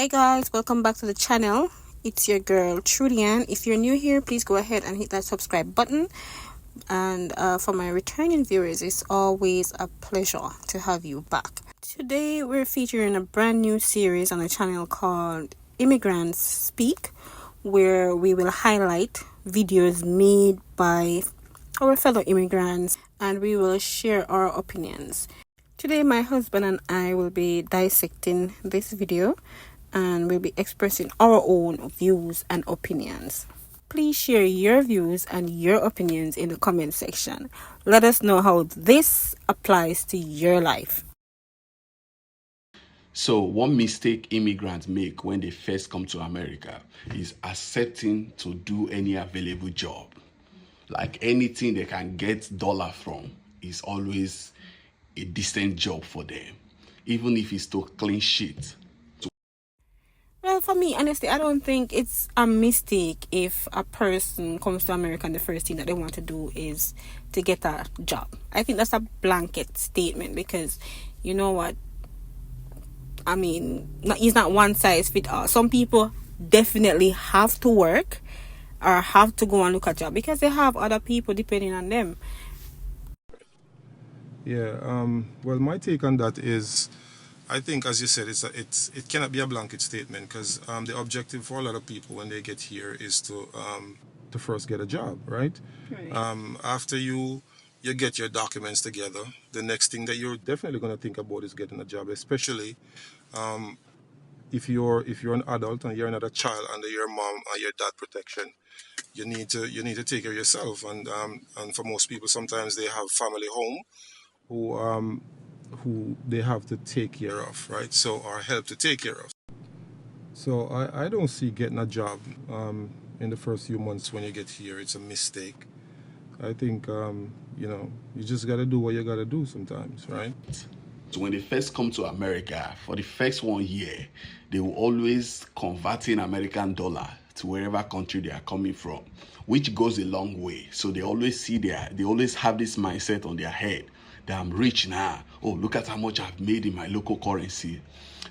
Hey guys, welcome back to the channel. It's your girl Trudian. If you're new here, please go ahead and hit that subscribe button. And for my returning viewers, it's always a pleasure to have you back. Today we're featuring a brand new series on the channel called Immigrants Speak, where we will highlight videos made by our fellow immigrants and we will share our opinions. Today my husband and I will be dissecting this video and we'll be expressing our own views and opinions. Please share your views and your opinions in the comment section. Let us know how this applies to your life. So one mistake immigrants make when they first come to America is accepting to do any available job. Like anything they can get dollar from is always a decent job for them, even if it's to clean shit. Well, for me, honestly, I don't think it's a mistake if a person comes to America and the first thing that they want to do is to get a job. I think that's a blanket statement because, you know what, I mean, it's not one size fits all. Some people definitely have to work or have to go and look at a job because they have other people depending on them. Yeah, well, my take on that is, I think, as you said, it cannot be a blanket statement because the objective for a lot of people when they get here is to first get a job, right? After you get your documents together, the next thing that you're definitely going to think about is getting a job, especially if you're an adult and you're not a child under your mom or your dad protection. You need to take care of yourself, and for most people, sometimes they have family home who they have to take care of, right? So, or help to take care of. So I don't see getting a job in the first few months when you get here. It's a mistake. I think you just got to do what you got to do sometimes, right? So when they first come to America, for the first 1 year, they will always converting American dollar to wherever country they are coming from, which goes a long way. So they always have this mindset on their head that I'm rich now. Oh, look at how much I've made in my local currency.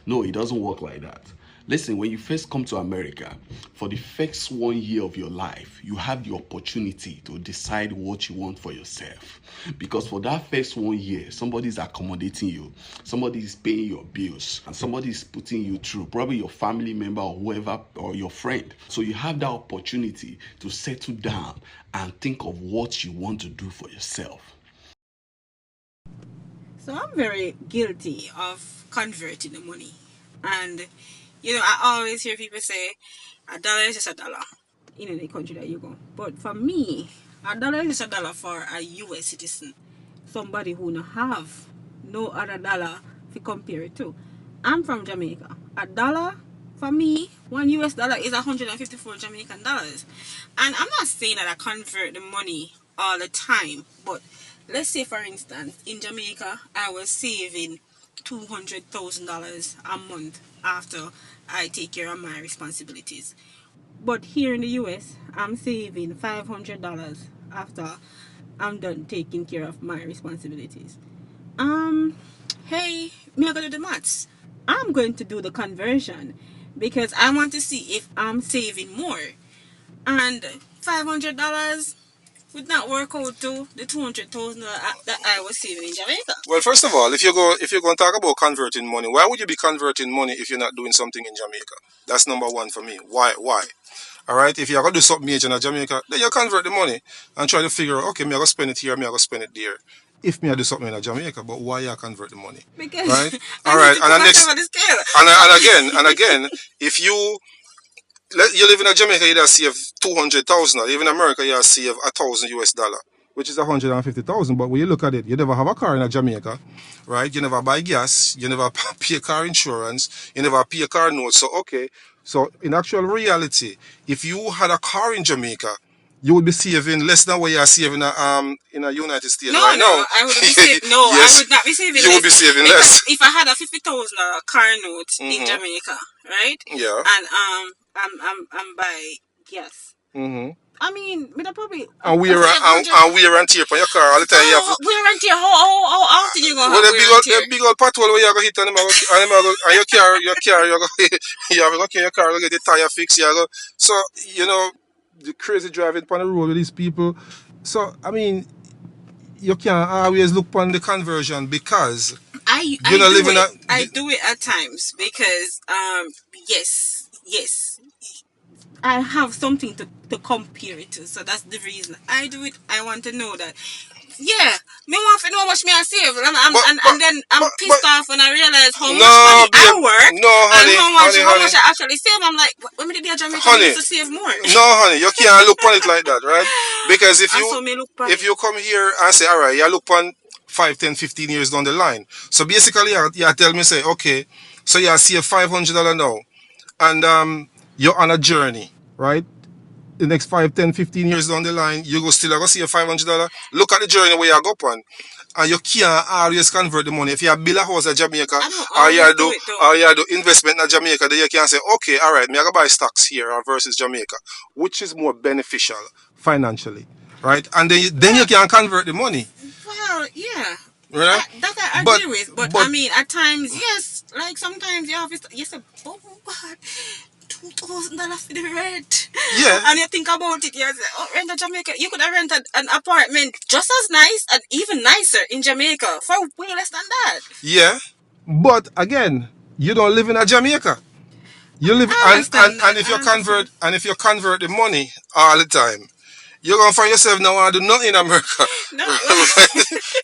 No, it doesn't work like that. Listen, when you first come to America, for the first 1 year of your life, you have the opportunity to decide what you want for yourself. Because for that first 1 year, somebody is accommodating you, somebody is paying your bills, and somebody is putting you through, probably your family member or whoever, or your friend. So you have that opportunity to settle down and think of what you want to do for yourself. So I'm very guilty of converting the money. And, I always hear people say, a dollar is just a dollar in any country that you go. But for me, a dollar is just a dollar for a US citizen. Somebody who don't have no other dollar to compare it to. I'm from Jamaica. A dollar, for me, $1 is 154 Jamaican dollars. And I'm not saying that I convert the money all the time, but let's say, for instance, in Jamaica, I was saving $200,000 a month after I take care of my responsibilities. But here in the US, I'm saving $500 after I'm done taking care of my responsibilities. Hey, me I gotta do the maths. I'm going to do the conversion because I want to see if I'm saving more. And $500 would not work out to the 200,000 that I was saving in Jamaica. Well, first of all, if you're going to talk about converting money, why would you be converting money if you're not doing something in Jamaica? That's number one for me. Why? All right. If you're going to do something major in Jamaica, then you convert the money and try to figure out, okay, me I go spend it here, me I go spend it there. If me I do something in Jamaica, but why you convert the money? Because right. All right. And again, if you live in Jamaica, you save 200,000. Even in America, you save $1,000, which is 150,000. But when you look at it, you never have a car in Jamaica, right? You never buy gas, you never pay car insurance, you never pay a car note. So okay, so in actual reality, if you had a car in Jamaica, you would be saving less than what you are saving in the United States right now. I wouldn't be saving. No, yes, I would not be saving less. You would be saving less. If I had a $50,000 car note in Jamaica, right? Yeah. And I'm by gas. I mean, me that probably And I wear save 100. and wear and tear on your car all the time. You have Oh, wear and tear. How often you gonna well, have wear and the tear? big old pothole where you go hit and them a go, and them a go, and your car, you go, you have to go in your car, go get the tire fixed, you go. So, you know, the crazy driving on the road with these people. So, I mean, you can't always look on the conversion because you I know do living it. a, I do it at times because yes, I have something to compare it to. So that's the reason I do it. I want to know that. Yeah, me want to know how much me I save, but, and then I'm but, pissed off when I realize how much no, money babe, I work no, and honey, honey, how much honey, I actually save. I'm like, when me did in Jamaica, me honey, used to save more. no, honey, you can't look on it like that, right? Because And so me look on if it. you come here and say, all right, you look on 5, 10, 15 years down the line. So basically, you tell me, say, okay, so you see a $500 now, and you're on a journey, right? The next 5, 10, 15 years down the line, you go still go see a $500. Look at the journey where you go on. And you can't always convert the money. If you build a house in Jamaica, I don't always do it though. or you do investment in Jamaica, then you can say, okay, all right, me I go buy stocks here versus Jamaica, which is more beneficial financially, right? And then you Well, can convert the money, well, yeah. right? That I But agree with, but but I mean, at times, yes, like sometimes you have you say, oh God, $2,000 for the rent, yeah, and you think about it, you say, oh, rent in Jamaica, you could have rented an apartment just as nice and even nicer in Jamaica for way less than that. yeah. But again, you don't live in a Jamaica. You live I understand that. and if you I understand. convert the money all the time, you're gonna find yourself now want to do nothing in America. No,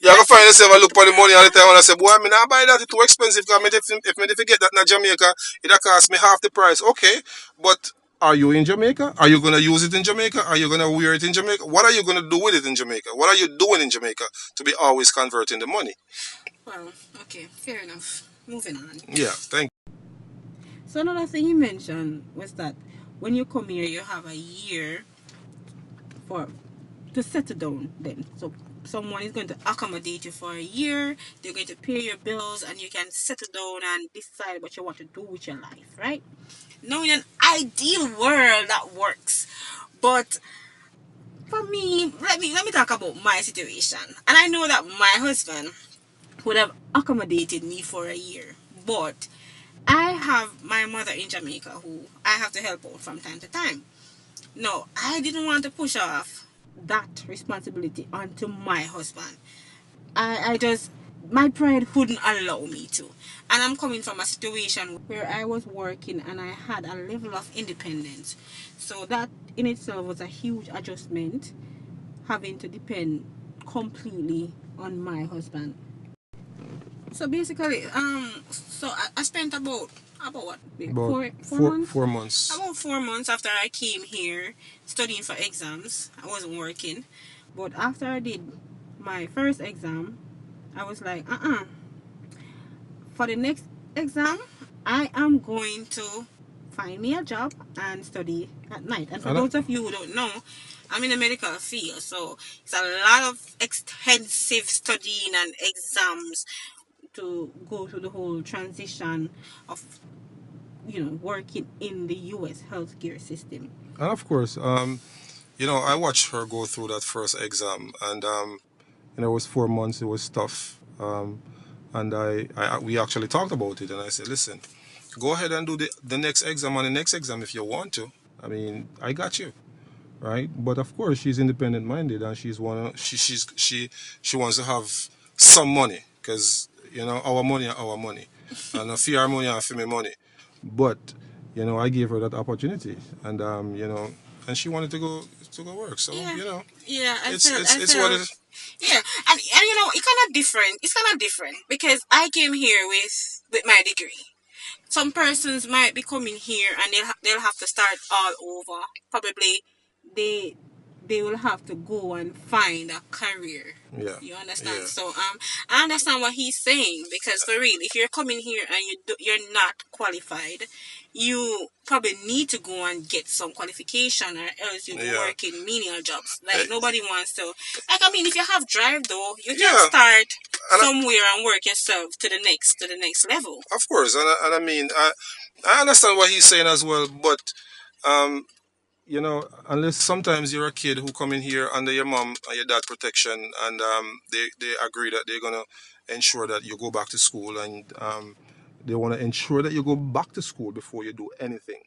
You're gonna find yourself and look for the money all the time and I say, boy, I mean I buy that, it's too expensive because if me get that in Jamaica, it'll cost me half the price. Okay, but are you in Jamaica? Are you gonna use it in Jamaica? Are you gonna wear it in Jamaica? What are you gonna do with it in Jamaica? What are you doing in Jamaica to be always converting the money? well, okay, fair enough. Moving on. Yeah, thank So another thing you mentioned was that when you come here, you have a year for to settle down then. So someone is going to accommodate you for a year, they're going to pay your bills and you can settle down and decide what you want to do with your life, right? Now in an ideal world that works. But for me, let me talk about my situation. And I know that my husband would have accommodated me for a year. But I have my mother in Jamaica who I have to help out from time to time. No, I didn't want to push off that responsibility onto my husband. I just, my pride wouldn't allow me to. And I'm coming from a situation where I was working and I had a level of independence. So that in itself was a huge adjustment, having to depend completely on my husband. So basically, so I spent about what, you. About 4 months, 4 months. about 4 months after I came here studying for exams. I wasn't working, but after I did my first exam, I was like, for the next exam, I am going to find me a job and study at night. And for And those of you who don't know, I'm in the medical field, so it's a lot of extensive studying and exams to go through the whole transition of working in the US healthcare system. of course, I watched her go through that first exam, and it was 4 months. It was tough, and we actually talked about it, and I said, listen, go ahead and do the next exam and the next exam if you want to. I mean, I got you, right? But of course, she's independent minded, and she wants to have some money because our money are our money, and a fear money and for me money. But I gave her that opportunity, and and she wanted to go work. So Yeah, yeah. I it's felt, it's I it's what felt, it is. yeah, and it's kind of different. It's kind of different because I came here with my degree. Some persons might be coming here and they'll have to start all over. Probably they they will have to go and find a career. Yeah, You understand? yeah, So I understand what he's saying because for real, if you're coming here and you're not qualified, you probably need to go and get some qualification or else you'll be yeah. working menial jobs. Like Eh, nobody wants to. Like I mean, if you have drive though, you can yeah, start and somewhere and work yourself to the next level. of course, and I mean, I understand what he's saying as well, but um, unless sometimes you're a kid who come in here under your mom and your dad protection, and they agree that they're gonna ensure that you go back to school, and they want to ensure that you go back to school before you do anything,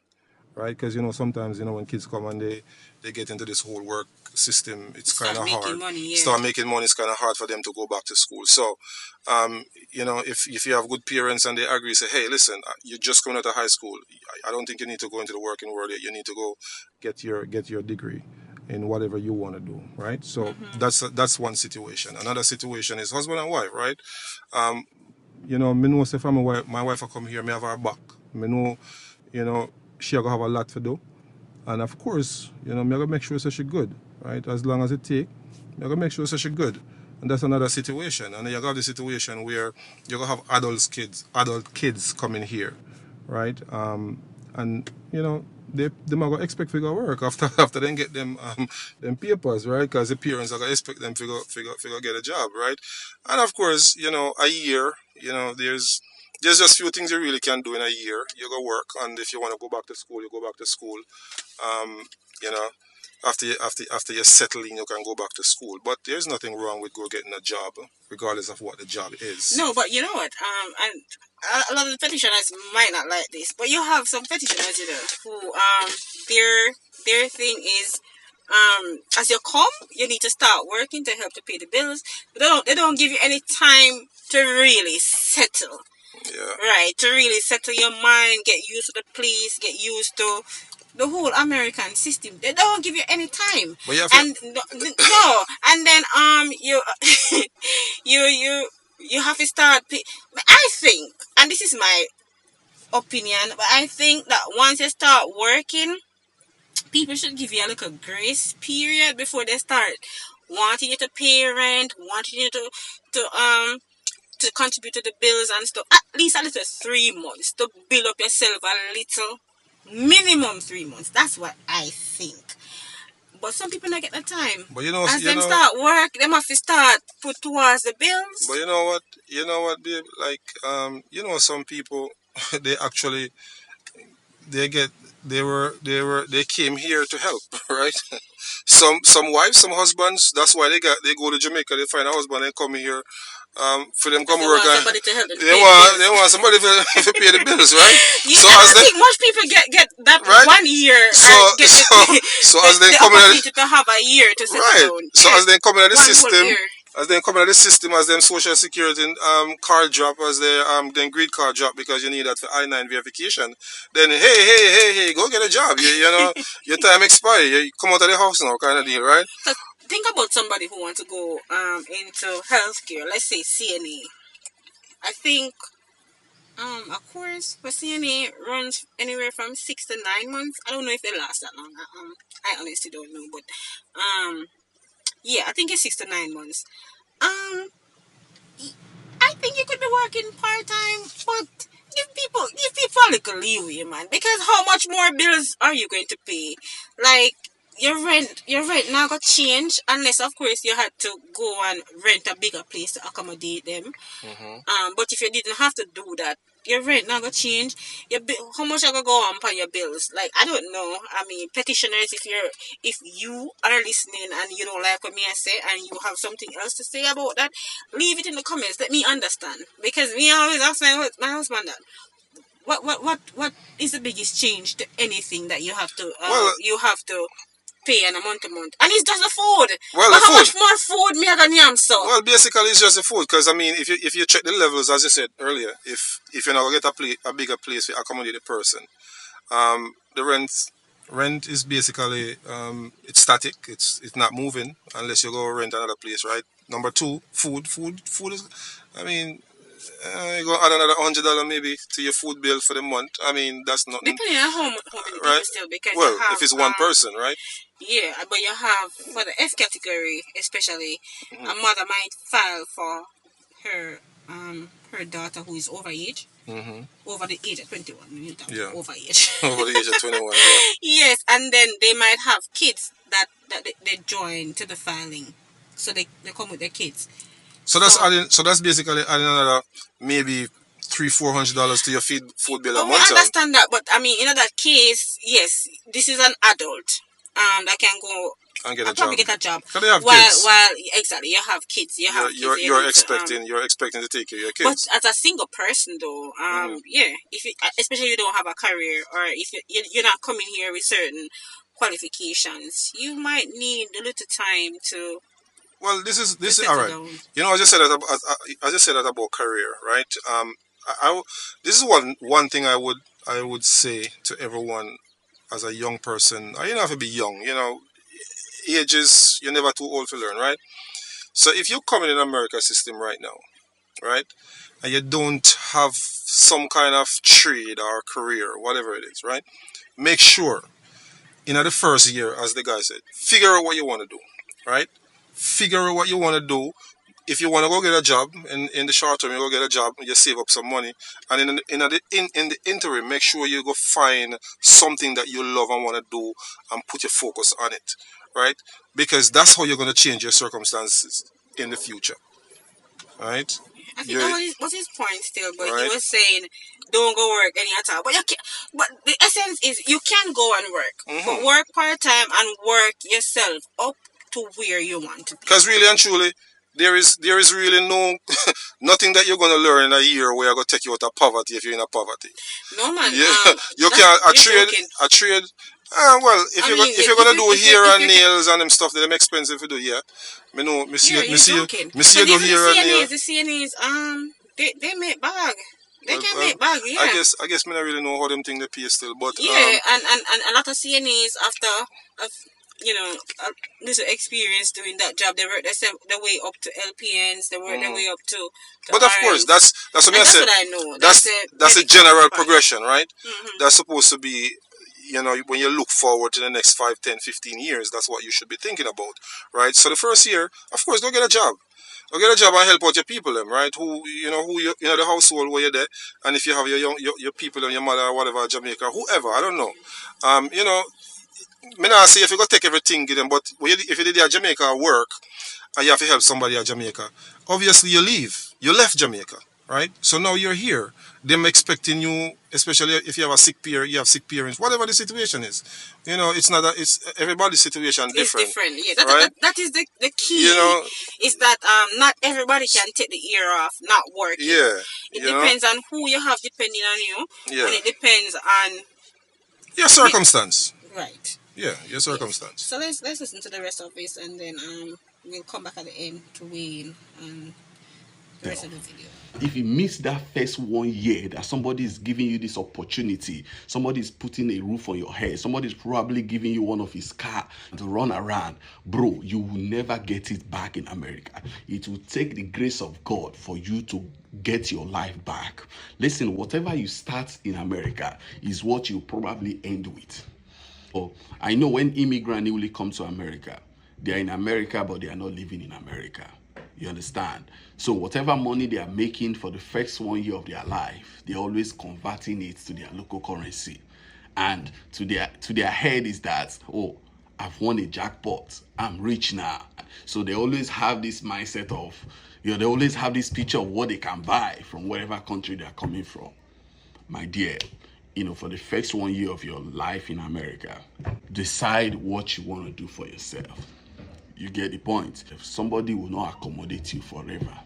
right? Because sometimes when kids come and they get into this whole work system, it's kind Start of making hard. money, yeah. Start making money, it's kind of hard for them to go back to school. So, if you have good parents and they agree, say, hey, listen, you're just coming out of high school. I don't think you need to go into the working world yet. You need to go get your degree in whatever you want to do, right? So that's one situation. Another situation is husband and wife, right? Um, me know say for my wife will come here, me have her back. Me know, you know, she gonna have a lot to do. And of course, me gonna make sure that she good, right? As long as it take, me gonna make sure that she good. And that's another situation. And then you got the situation where you gonna have adult kids coming here, right? And they might gonna expect to go work after they get them papers, right? Because the parents are gonna expect them to go get a job, right? And of course, a year, there's just few things you really can do in a year. You go work, and if you want to go back to school, you go back to school. Um, you know, after you settle in, you can go back to school. But there's nothing wrong with go getting a job, regardless of what the job is. No, but you know what? And a lot of the petitioners might not like this, but you have some petitioners, who their thing is, as you come, you need to start working to help to pay the bills. But they don't give you any time to really settle. Yeah. Right, to really settle your mind, get used to the place, get used to the whole American system. They don't give you any time. But you have And no, and then you you have to start. I think, and this is my opinion, but I think that once you start working, people should give you a little grace period before they start wanting you to pay rent, wanting you to contribute to the bills and stuff. At least a little 3 months to build up yourself a little. Minimum 3 months. That's what I think. But some people not get the time. But As them start work, them have to start put towards the bills. But you know what, babe? Like, some people, they actually they get they came here to help, right? Some wives, some husbands. That's why they go to Jamaica. They find a husband and come here. For them come They work want and somebody to help them they pay the want bills. they want somebody to pay the bills, right? Yeah, So I as don't they think most people get that right, 1 year so and get so as they the come in, opportunity to have a year to settle right. down. So Yes, as they come in the 1 whole system, year. as them social security card drop, as they then green card drop because you need that for I-9 verification. Then hey, go get a job. Your time expire. You come out of the house now, kind of deal, right? So think about somebody who wants to go into healthcare. Let's say CNA. I think a course for CNA runs anywhere from 6 to 9 months. I don't know if they last that long. I honestly don't know, but yeah, I think it's 6 to 9 months. Um, I think you could be working part time, but give people a little leeway, man. Because how much more bills are you going to pay? Like your rent now got change unless of course you had to go and rent a bigger place to accommodate them. But if you didn't have to do that, your rent not gonna change. How much I gonna go on pay your bills? Like I don't know. I mean, petitioners, if you are listening and you don't like what me I say and you have something else to say about that, leave it in the comments. Let me understand because me always ask my husband that. What is the biggest change to anything that Well, you have to pay on a month to month? And it's just the food. well, But the how food. much more food me I gonna yam so? Well, basically, it's just the food. Because I mean, if you check the levels, as you said earlier, if you're not gonna get a bigger place to accommodate the person, the rent is basically it's static. It's not moving unless you go rent another place, right? Number two, food is. I mean, you go add another $100 maybe to your food bill for the month. I mean, that's nothing, Depending on how many people right? still because you Well, have if it's one person, right? yeah, but you have for the F category especially a Hmm. mother might file for her her daughter who is Hmm. over the age of 21. Yeah, Over age. over the age of 21. Yeah. Yes, and then they might have kids that they join to the filing, so they come with their kids. So So that's basically adding another maybe $300-400 to your food bill a oh, we month. understand that, but I mean, in that case, yes, this is an adult. that can go And get a probably job. get a job. Because they have kids. While exactly, you have kids, you have kids, you You're need to expecting to take care of your But kids. as a single person, though, yeah, if you, especially you don't have a career, or if you're not coming here with certain qualifications, you might need a little time Well, to this is all settle right. down. You know, I just said that about career, right? This is one thing I would say to everyone as a young person. You don't have to be young. You know, age is you're never too old to learn, right? So if you're coming in America system right now, right, and you don't have some kind of trade or career, whatever it is, right, make sure in the first year, as the guy said, figure out what you want to do, right? Figure out what you want to do. If you want to go get a job in the short term, you go get a job, you save up some money, and in the interim, make sure you go find something that you love and want to do, and put your focus on it, right? Because that's how you're going to change your circumstances in the future, right? I think You that was his point still, but he right? was saying don't go work any at all. But you can, but the essence is you can go and work, but Mm-hmm. work part time and work yourself up to where you want to be. Because really and truly, there is really no nothing that you're going to learn in a year where you're going to take you out of poverty if you're in a poverty. No man, Yeah, you that's can you're joking. a trade. Well, I mean, if you're gonna do hair if and you nails and them stuff that them expensive to do, yeah. Me know, yeah, you're joking. me see you Because do even hair and nail. The CNAs, they make bag. They Well, can make bag, yeah. I guess me not really know how them thing they pay still, but Yeah, and a lot of CNAs after, of, you know, little experience doing that job, they work their way up to LPNs, they work their way up to but of course RNs. that's what And I that's said. what I know. That's The that's a medical general part. progression, right? Mm-hmm. That's supposed to be, you know, when you look forward to the next 5, 10, 15 years, that's what you should be thinking about, right? So the first year, of course, go get a job. Go get a job and help out your people, them, right? Who you know, the household where you're there, and if you have your people and your mother or whatever, Jamaica, whoever, I don't know. You know, me not say if you go take everything, give them, but if you did at Jamaica work, and you have to help somebody at Jamaica. Obviously, you leave. You left Jamaica, right? So now you're here. Them expecting you, especially if you have a sick parent, you have sick parents, whatever the situation is. You know, it's not that it's everybody's situation It's different, different. Yeah, right? that is the key. You know, Is that not everybody can take the year off not working. yeah. It You know, depends on who you have depending on you, yeah. and it depends on Your circumstance. right. Yeah, your Yes. circumstance. So let's listen to the rest of this, and then we'll come back at the end to Wayne and the rest of the video. If you miss that first 1 year that somebody is giving you this opportunity, somebody is putting a roof on your head, somebody is probably giving you one of his car to run around, bro, you will never get it back in America. It will take the grace of God for you to get your life back. Listen, whatever you start in America is what you probably end with. Oh, I know when immigrant newly come to America, they are in America, but they are not living in America. You understand? So whatever money they are making for the first 1 year of their life, they're always converting it to their local currency. And to their head is that, oh, I've won a jackpot. I'm rich now. So they always have this mindset of, they always have this picture of what they can buy from whatever country they're coming from. My dear, for the first 1 year of your life in America, decide what you want to do for yourself. You get the point. If somebody will not accommodate you forever,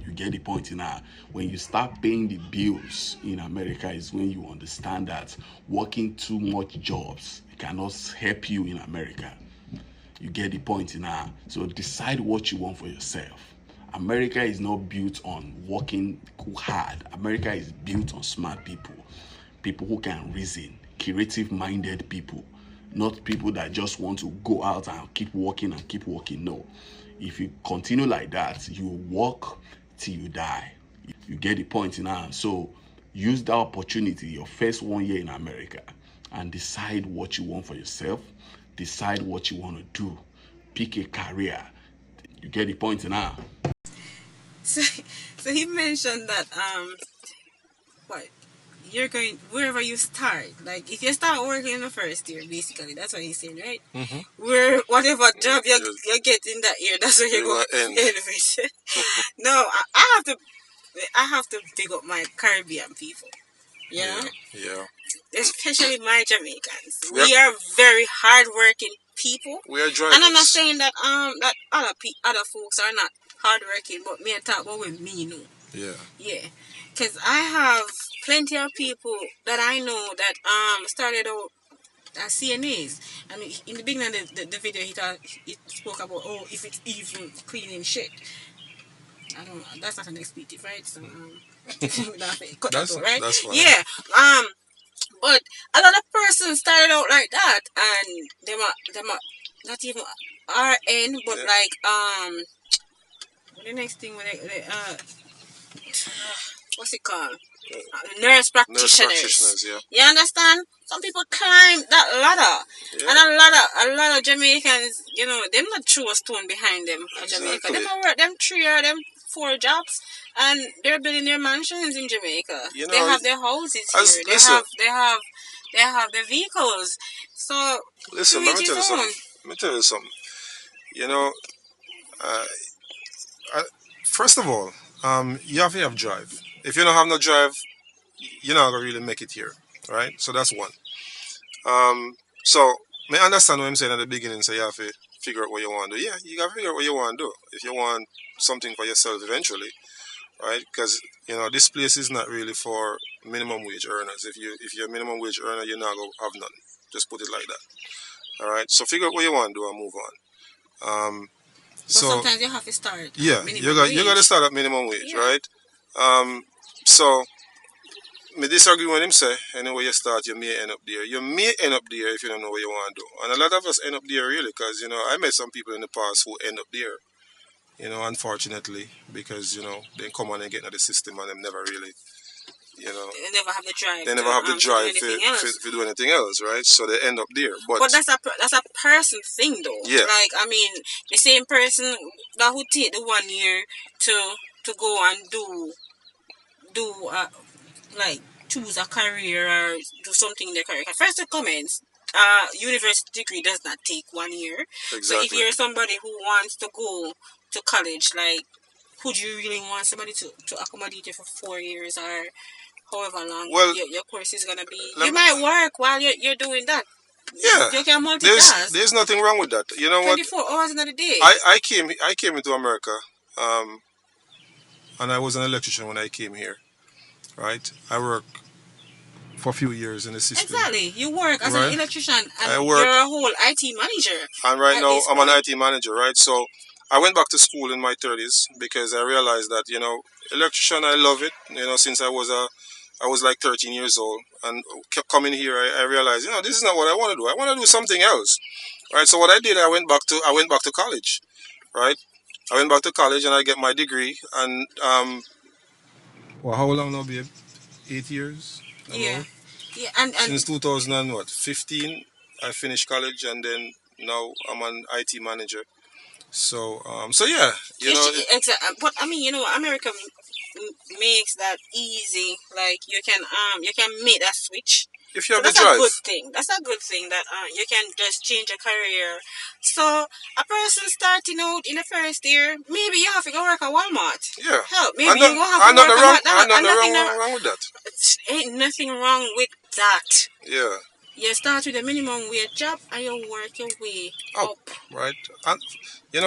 you get the point now. When you start paying the bills in America is when you understand that working too much jobs cannot help you in America. You get the point now. So decide what you want for yourself. America is not built on working hard. America is built on smart people. People who can reason, creative-minded people. Not people that just want to go out and keep working and keep working. No. If you continue like that, you work till you die. You get the point now. So use that opportunity, your first 1 year in America, and decide what you want for yourself. Decide what you want to do. Pick a career. You get the point now. So he mentioned that what you're going wherever you start. Like if you start working in the first year, basically that's what he's saying, right? Mm-hmm. Where whatever job you get in that year, that's where you're going to end with. No, I have to big up my Caribbean people. You know? Yeah. especially my Jamaicans. We are, We are very hardworking people, we are and I'm not drivers. saying that that other folks are not hardworking, but me I talk about with me, you know. Yeah. Yeah, because I have plenty of people that I know that started out as CNAs. I mean, in the beginning of the video, he spoke about, oh, if it's even cleaning shit. I don't. That's not an expletive, right? So cut that That's out, right? that's fine. Yeah. Um. But a lot of persons started out like that, and them are not even RN, but Yeah. like the next thing when they what's it called? Nurse Nurse practitioners. practitioners. Yeah. You understand? Some people climb that ladder, Yeah. and a lot of Jamaicans, you know, them not throw a stone behind them. A Jamaica, Exactly. them a work them 3 or 4 jobs, and they're building their mansions in Jamaica. You They know, have their houses as here. listen, They have the vehicles. So to listen. Let each me tell his you something. own. Let me tell you something. You know, uh, I, first of all, you have to have drive. If you don't have no drive, you're not gonna really make it here, right? So that's one. So may I understand what I'm saying at the beginning. So you have to figure out what you want to do. Yeah, you gotta figure out what you want to do. If you want something for yourself eventually, right? Because this place is not really for minimum wage earners. If you're a minimum wage earner, you're not gonna have none. Just put it like that. All right. So figure out what you want to do and move on. But So sometimes you have to start yeah, at you minimum got you got to wage. start at minimum wage, Yeah. right? So me disagree with him say anyway you start you may end up there. You may end up there if you don't know what you want to do, and a lot of us end up there really because I met some people in the past who end up there. Unfortunately, because they come on and get into the system and them never really, you know, They never have the drive they never have the to do drive anything else. for do anything else, right? So they end up there. But But that's a person thing though. yeah, Like I mean, the same person that would take the 1 year to go and do like choose a career or do something in their career. First, the comments. University degree does not take 1 year. So if exactly. you're somebody who wants to go to college, like, would you really want somebody to accommodate you for 4 years or however long Well, your course is gonna be? lem- You might work while you're doing that. yeah, You can there's multitask there's nothing wrong with that. You know what? 24 hours in a day. I came into America, um, and I was an electrician when I came here. Right, I worked for a few years in the system. Exactly. You work as an Right, electrician and I you're work, a whole IT manager and right at now this I'm an point. IT manager. Right, so I went back to school in my 30s because I realized that electrician I love it. Since I was like 13 years old and kept coming here. I realized this is not what I want to do. I want to do something else. Right, so what I did, I went back to college. Right, I went back to college and I get my degree. And well, how long now, babe? 8 years Yeah. about. Yeah, and Since 2000 and what 15, I finished college, and then now I'm an IT manager. So yeah, exactly. But I mean, America makes that easy. Like you can make that switch. if you So have the that's a drive, good thing. That's a good thing that you can just change a career. So a person starting out in the first year, maybe you have to go work at Walmart. yeah, Hell, I'm maybe not, you go have to I'm not work the at wrong, I'm McDonald's. not And the nothing, wrong with that. ain't nothing wrong with that. Yeah, You start with a minimum wage job and you work your way up, up. right? And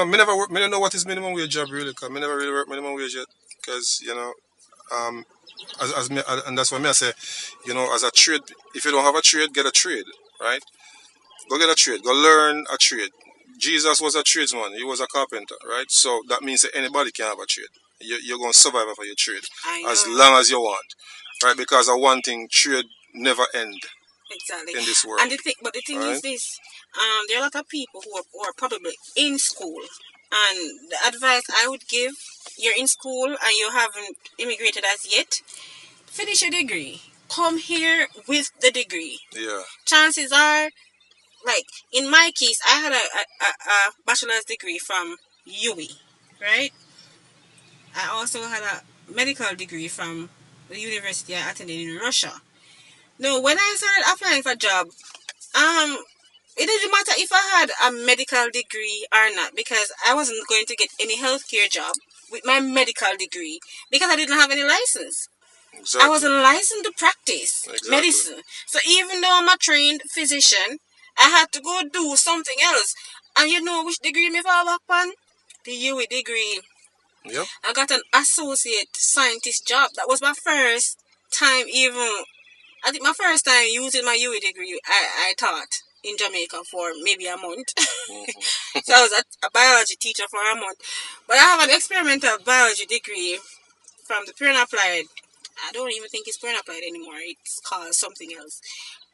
me never work. Me don't know what is minimum wage job really, cause me never really work minimum wage yet. Cause um, as me, and that's why me I say, as a trade, if you don't have a trade, get a trade, right? Go get a trade. Go learn a trade. Jesus was a tradesman. He was a carpenter, right? So that means that anybody can have a trade. You're going to survive for your trade I as know. long as you want, right? Because of one thing, trade never end Exactly. in this And world, the thing is right? this, there are a lot of people who are probably in school, and the advice I would give: you're in school and you haven't immigrated as yet. Finish your degree. Come here with the degree. Yeah, Chances are, like in my case, I had a bachelor's degree from UWI, right? I also had a medical degree from the university I attended in Russia. No, when I started applying for job, um, it didn't matter if I had a medical degree or not because I wasn't going to get any healthcare job with my medical degree because I didn't have any license. I was Exactly. licensed to practice Exactly. medicine. So even though I'm a trained physician, I had to go do something else. And you know which degree me fall back on? The UE degree. Yep. I got an associate scientist job. That was my first time even. I think my first time using my UE degree, I taught in Jamaica for maybe a month. Mm-hmm. So I was a biology teacher for a month. But I have an experimental biology degree from the Pure and Applied. I don't even think it's Pure and Applied anymore. It's called something else.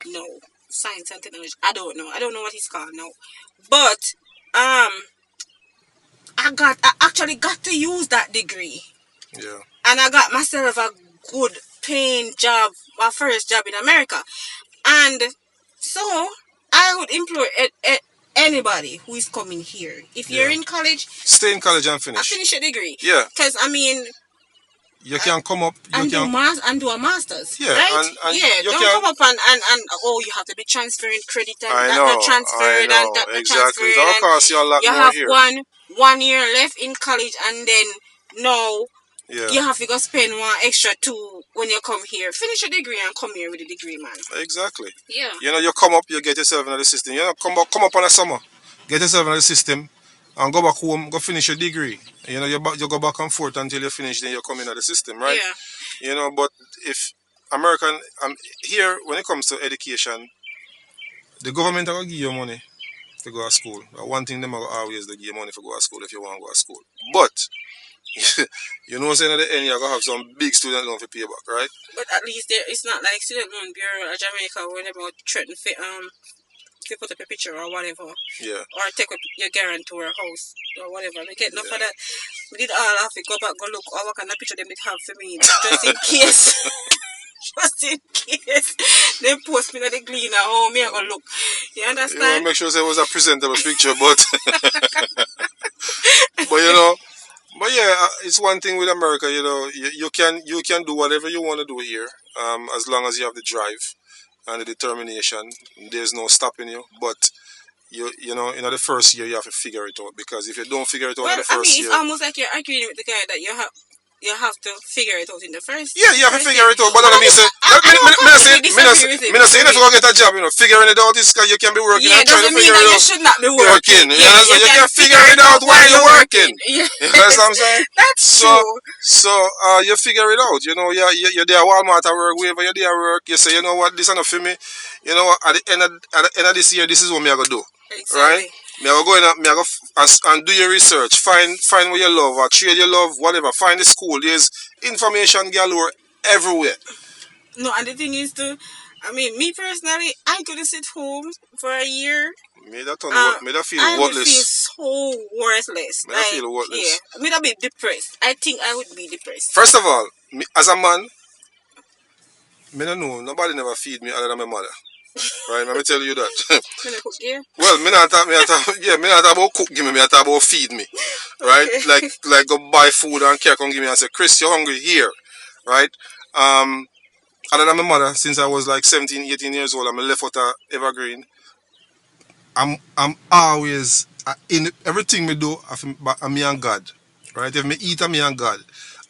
No. Science and technology. I don't know. I don't know what it's called now. But I actually got to use that degree. Yeah. And I got myself a good paying job, my first job in America. And so I would employ anybody who is coming here. If you're Yeah. in college, Stay in college and I finish. finish your degree. Yeah. Because I mean, You can come up. You and can. do a masters, Yeah. right? And Yeah, you don't can. come up and oh, you have to be transferring credit and I that not know. I transferred and that know. not Exactly. transferred It'll and cost you a lot you more have here. one year left in college and then no, Yeah. you have to go spend one extra two when you come here. Finish your degree and come here with a degree, man. Exactly. Yeah. You know, you come up, you get yourself into the system. You know, come up on the summer, get yourself into the system, and go back home, go finish your degree. You know, you go back and forth until you finish, then you come into the system, right? Yeah. You know, but if American, here when it comes to education, the government are gonna give you money to go to school. One thing them are always they give you money to go to school if you want to go to school. But you know, saying at the end you're gonna have some big student loan to pay back, right? But at least there, it's not like Student Loan Bureau or Jamaica or whatever threaten to put up a picture or whatever. Yeah. Or take up your guarantor house or whatever. We get enough Yeah. of that. We did all have to go back, go look, or what kind of picture them did have for me, just in case. Just in case they post me that they clean at home, me I go look. You You want to understand? make sure it was a presentable picture, but but you know, but yeah, it's one thing with America. You know, you can do whatever you want to do here, as long as you have the drive and the determination. There's no stopping you. But you know, in the first year you have to figure it out because if you don't figure it out in Well, the I first mean, it's year, almost like you're arguing with the guy that you have to figure it out in the first. yeah, you have to First figure year. it out. But Well, that I, means say, I don't completely disagree with it. me not say if you go get a job, you know, figuring it out is because you can be working Yeah, and trying to doesn't mean figure that it you out. should not be Working, working. you Yeah, understand? you You can can figure figure it it out out while while you're you're working. working. You understand what I'm Yes, saying? that's So, true. you figure it out. You know, you're there at Walmart at work, wherever you're there at work. You say, you know what, this is enough for me. You know what, at the end of this year, this is what me I gonna do, right? Exactly. Me I go in, me I go and do your research. Find what you love, or trade you love, whatever. Find the school. There's information galore everywhere. No, and the thing is, too, I mean, me personally, I could sit home for a year. Me that Uh, me that feel I would feel worthless. so worthless. Me that Like, feel yeah, worthless. I mean, I'd be depressed. I think I would be depressed. First of all, me, as a man, me don't know. Nobody never feed me other than my mother. Right? Let me tell you that. When I cook, yeah. Well, me not talk about cook give me, me talk about feed me. Right? Okay. Like go buy food and care come give me and say, Chris, you're hungry here. Right? Um, other than my mother, since I was like 17, 18 years old, I'm left out of Evergreen. I'm always in everything me do. I'm me and God, right? If me eat, I'm me and God,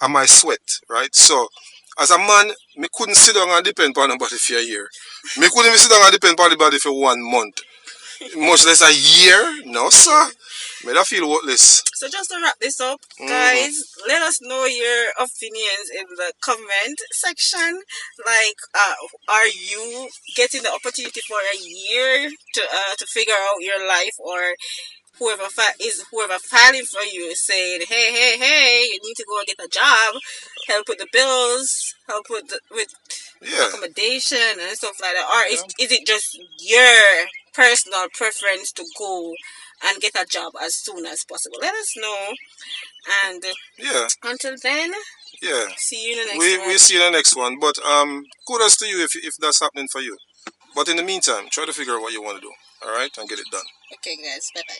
and my sweat, right? So, as a man, me couldn't sit down and depend on nobody for a year. Me couldn't even sit down and depend on anybody for 1 month, much less a year. No, sir. Me that feel worthless. So just to wrap this up, Mm-hmm. guys, let us know your opinions in the comment section. Like, are you getting the opportunity for a year to figure out your life, or whoever filing for you is saying, hey, you need to go and get a job, help with the bills, help with Yeah. accommodation and stuff like that, or Yeah. is it just your personal preference to go and get a job as soon as possible? Let us know, and Yeah. until then, Yeah. see you in the next We one. see you in the next one. But kudos to you if that's happening for you. But in the meantime, try to figure out what you want to do. All right, and get it done. Okay, guys, bye bye.